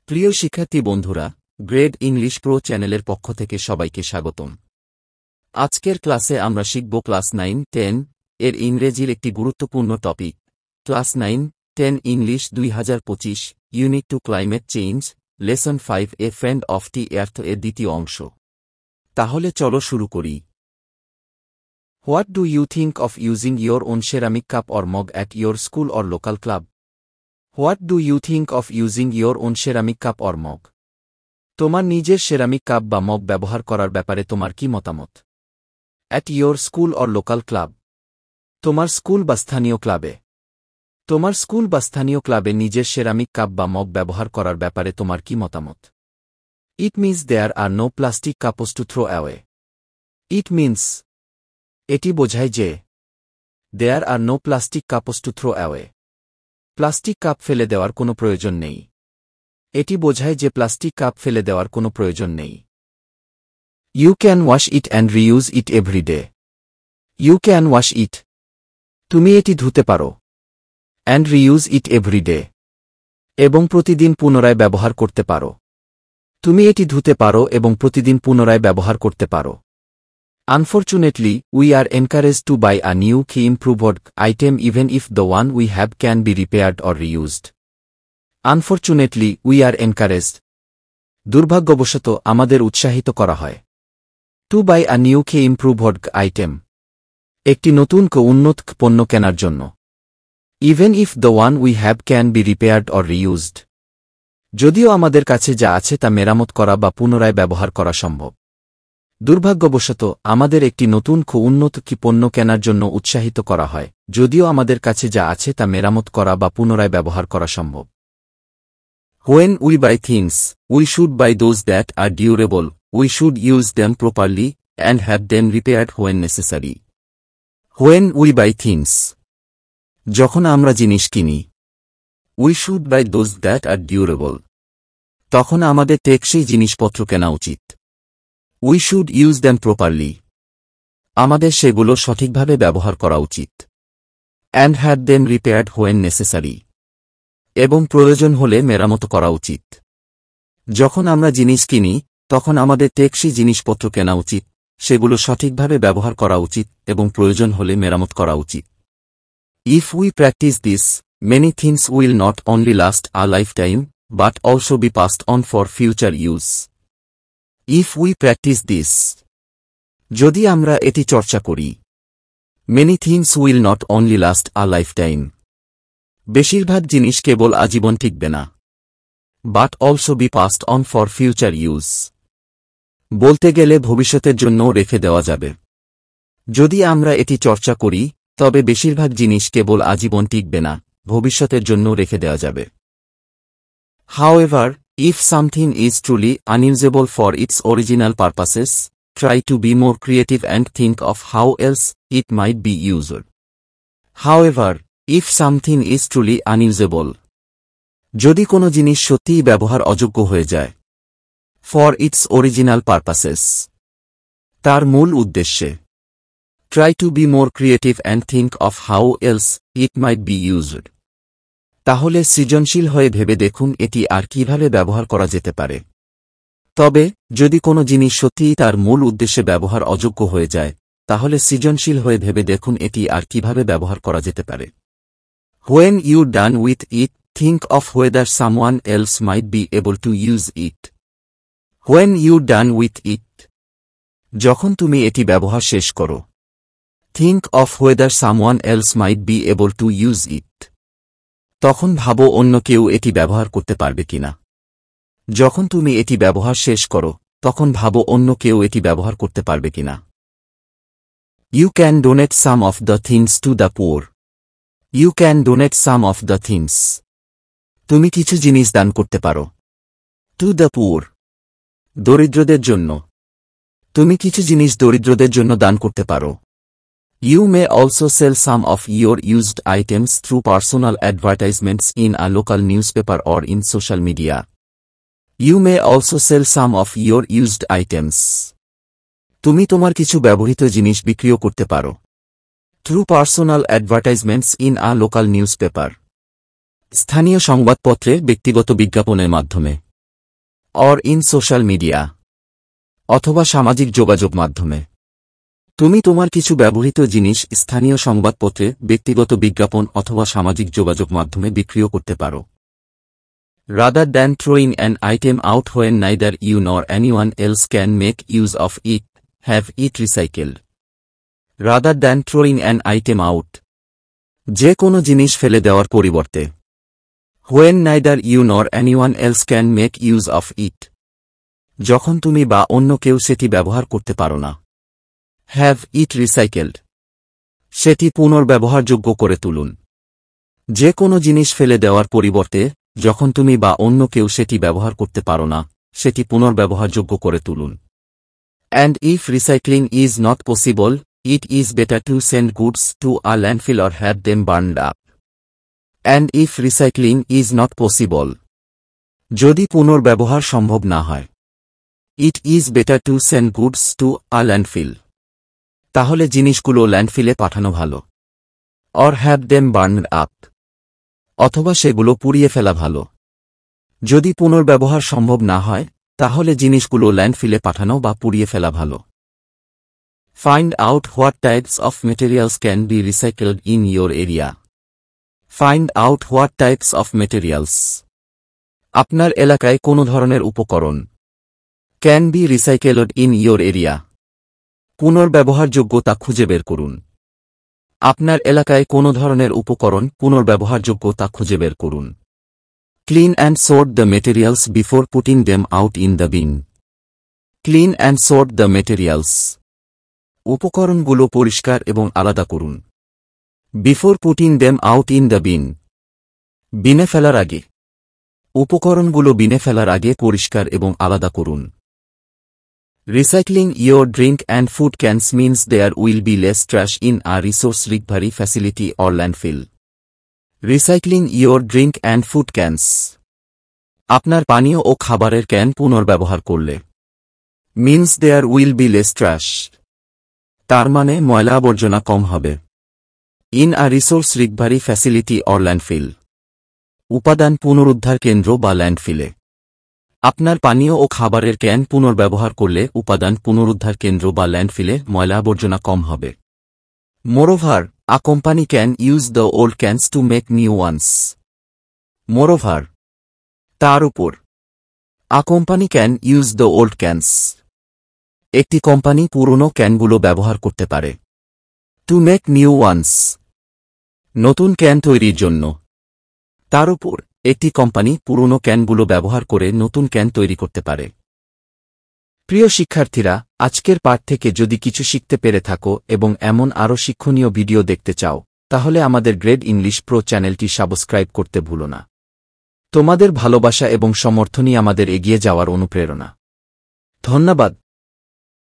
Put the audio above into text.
প্রিয় শিক্ষার্থী বন্ধুরা, গ্রেড ইংলিশ প্রো চ্যানেলের পক্ষ থেকে সবাইকে স্বাগতম। আজকের ক্লাসে আমরা শিখব ক্লাস 9-10 এর ইংরেজির একটি গুরুত্বপূর্ণ topic, class 9-10 English 2025 unit two climate change, lesson 5 a friend of the earth এর দ্বিতীয় অংশ। তাহলে চলো শুরু করি। What do you think of using your own ceramic cup or mug at your school or local club? What do you think of using your own ceramic cup or mug? তোমার নিজের ceramic cup বা mug ব্যবহার করার ব্যাপারে তোমার কি মতামত? At your school or local club, তোমার স্কুল বা স্থানীয় ক্লাবে। তোমার স্কুল বা স্থানীয় ক্লাবে নিজের সেরামিক কাপ বা মগ ব্যবহার করার ব্যাপারে তোমার কি মতামত? It means there are no plastic cups to throw away. It means, এটি বোঝায় যে there are no plastic cups to throw away, plastic cup ফেলে দেওয়ার কোনো প্রয়োজন নেই। এটি বোঝায় যে প্লাস্টিক কাপ ফেলে দেওয়ার কোনো প্রয়োজন নেই। You can wash it and reuse it every day. You can wash it, তুমি এটি ধুতে পারো, and reuse it every day, এবং প্রতিদিন পুনরায় ব্যবহার করতে পারো। তুমি এটি ধুতে পারো এবং প্রতিদিন পুনরায় ব্যবহার করতে পারো। Unfortunately, we are encouraged to buy a new key improved item even if the one we have can be repaired or reused. Unfortunately, we are encouraged. দুর্ভাগ্যবশত আমাদের উৎসাহিত করা হয়। To buy a new key improved item, একটি নতুন উন্নত পণ্য কেনার জন্য। Even if the one we have can be repaired or reused, যদিও আমাদের কাছে যা আছে তা মেরামত করা বা পুনরায় ব্যবহার করা সম্ভব। দুর্ভাগ্যবশত আমাদের একটি নতুন উন্নত পণ্য কেনার জন্য উৎসাহিত করা হয়, যদিও আমাদের কাছে যা আছে তা মেরামত করা বা পুনরায় ব্যবহার করা সম্ভব। When we buy things, we should buy those that are durable, we should use them properly, and have them repaired when necessary. When we buy things, যখন আমরা জিনিস কিনি, we should buy those that are durable, তখন আমাদের টেকসই জিনিসপত্র কেনা উচিত। We should use them properly, আমাদের সেগুলো সঠিকভাবে ব্যবহার করা উচিত। And have them repaired when necessary, এবং প্রয়োজন হলে মেরামত করা উচিত। যখন আমরা জিনিস কিনি, তখন আমাদের টেকসই জিনিসপত্র কেনা উচিত, সেগুলো সঠিকভাবে ব্যবহার করা উচিত এবং প্রয়োজন হলে মেরামত করা উচিত। If we practice this, many things will not only last a lifetime, but also be passed on for future use. If we practice this, যদি আমরা এটি চর্চা করি, many things will not only last a lifetime, বেশিরভাগ জিনিস কেবল আজীবন টিকবে না, but also be passed on for future use, বলতে গেলে ভবিষ্যতের জন্য রেখে দেওয়া যাবে। যদি আমরা এটি চর্চা করি, তবে বেশিরভাগ জিনিস কেবল আজীবন টিকবে না, ভবিষ্যতের জন্য রেখে দেওয়া যাবে। However, if something is truly unusable for its original purposes, try to be more creative and think of how else it might be used. However, if something is truly unusable, যদি কোনো জিনিস সত্যিই ব্যবহার অযোগ্য হয়ে যায়, for its original purposes, তার মূল উদ্দেশ্যে, try to be more creative and think of how else it might be used, তাহলে সৃজনশীল হয়ে ভেবে দেখুন এটি আর কিভাবে ব্যবহার করা যেতে পারে। তবে যদি কোনো জিনিস সত্যিই তার মূল উদ্দেশ্যে ব্যবহার অযোগ্য হয়ে যায়, তাহলে সৃজনশীল হয়ে ভেবে দেখুন এটি আর কিভাবে ব্যবহার করা যেতে পারে। When you done with it, think of whether someone else might be able to use it. When you done with it, যখন তুমি এটি ব্যবহার শেষ করো, think of whether someone else might be able to use it, তখন ভাবো অন্য কেউ এটি ব্যবহার করতে পারবে কিনা। যখন তুমি এটি ব্যবহার শেষ করো, তখন ভাবো অন্য কেউ এটি ব্যবহার করতে পারবে কিনা। You can donate some of the things to the poor. You can donate some of the things, তুমি কিছু জিনিস দান করতে পারো। To the poor, দরিদ্রদের জন্য, তুমি কিছু জিনিস দরিদ্রদের জন্য দান করতে পারো। You may also sell some of your used items through personal advertisements in a local newspaper or in social media. You may also sell some of your used items, তুমি তোমার কিছু ব্যবহৃত জিনিস বিক্রিও করতে পারো। Through personal advertisements in a local newspaper, স্থানীয় সংবাদপত্রে ব্যক্তিগত বিজ্ঞাপনের মাধ্যমে। অর ইন সোশ্যাল মিডিয়া, অথবা সামাজিক যোগাযোগ মাধ্যমে। তুমি তোমার কিছু ব্যবহৃত জিনিস স্থানীয় সংবাদপত্রে, ব্যক্তিগত বিজ্ঞাপন অথবা সামাজিক যোগাযোগ মাধ্যমে বিক্রিও করতে পারো। Rather than throwing an item out when neither you nor anyone else can make use of it, have it recycled. Rather than throwing an item out, যে কোনো জিনিস ফেলে দেওয়ার পরিবর্তে। When neither you nor anyone else can make use of it, যখন তুমি বা অন্য কেউ সেটি ব্যবহার করতে পারো না। Have it recycled, সেটি পুনর্ব্যবহারযোগ্য করে তুলুন। যে কোনো জিনিস ফেলে দেওয়ার পরিবর্তে, যখন তুমি বা অন্য কেউ সেটি ব্যবহার করতে পারো না, সেটি পুনর্ব্যবহারযোগ্য করে তুলুন। And if recycling is not possible, it is better to send goods to a landfill or have them burned up. And if recycling is not possible, যদি পুনর্ব্যবহার সম্ভব না হয়, it is better to send goods to a landfill, তাহলে জিনিসগুলো ল্যান্ডফিলে পাঠানো ভালো। Or have them burned up, অথবা সেগুলো পুড়িয়ে ফেলা ভালো। যদি পুনর্ব্যবহার সম্ভব না হয়, তাহলে জিনিসগুলো ল্যান্ডফিলে পাঠানো বা পুড়িয়ে ফেলা ভালো। Find out what types of materials can be recycled in your area. Find out what types of materials, আপনার এলাকায় কোন ধরনের উপকরণ, can be recycled in your area, পুনর্ব্যবহারযোগ্য তা খুঁজে বের করুন। আপনার এলাকায় কোন ধরনের উপকরণ পুনর্ব্যবহারযোগ্য তা খুঁজে বের করুন। Clean and sort the materials before putting them out in the bin. Clean and sort the materials, উপকরণগুলো পরিষ্কার এবং আলাদা করুন। Before putting them out in the bin, বিনে ফেলার আগে, উপকরণগুলো বিনে ফেলার আগে পরিষ্কার এবং আলাদা করুন। Recycling your drink and food cans means there will be less trash in a resource recovery facility or landfill. Recycling your drink and food cans, আপনার পানীয় ও খাবারের ক্যান পুনর্ব্যবহার করলে, means there will be less trash, তার মানে ময়লা আবর্জনা কম হবে। In a resource recovery facility or landfill, উপাদান পুনরুদ্ধার কেন্দ্র বা ল্যান্ডফিলে। আপনার পানীয় ও খাবারের ক্যান পুনর্ব্যবহার করলে উপাদান পুনরুদ্ধার কেন্দ্র বা ল্যান্ডফিলে ময়লা আবর্জনা কম হবে। Moreover, a company can use the old cans to make new ones. Moreover, তার উপর, a company can use the old cans, একটি কোম্পানি পুরনো ক্যানগুলো ব্যবহার করতে পারে। To make new ones, নতুন ক্যান তৈরির জন্য। তার উপর, একটি কোম্পানি পুরনো ক্যানগুলো ব্যবহার করে নতুন ক্যান তৈরি করতে পারে। প্রিয় শিক্ষার্থীরা, আজকের পাঠ থেকে যদি কিছু শিখতে পেরে থাকো এবং এমন আরও শিক্ষণীয় ভিডিও দেখতে চাও, তাহলে আমাদের গ্রেড ইংলিশ প্রো চ্যানেলটি সাবস্ক্রাইব করতে ভুলো না। তোমাদের ভালোবাসা এবং সমর্থনই আমাদের এগিয়ে যাওয়ার অনুপ্রেরণা। ধন্যবাদ।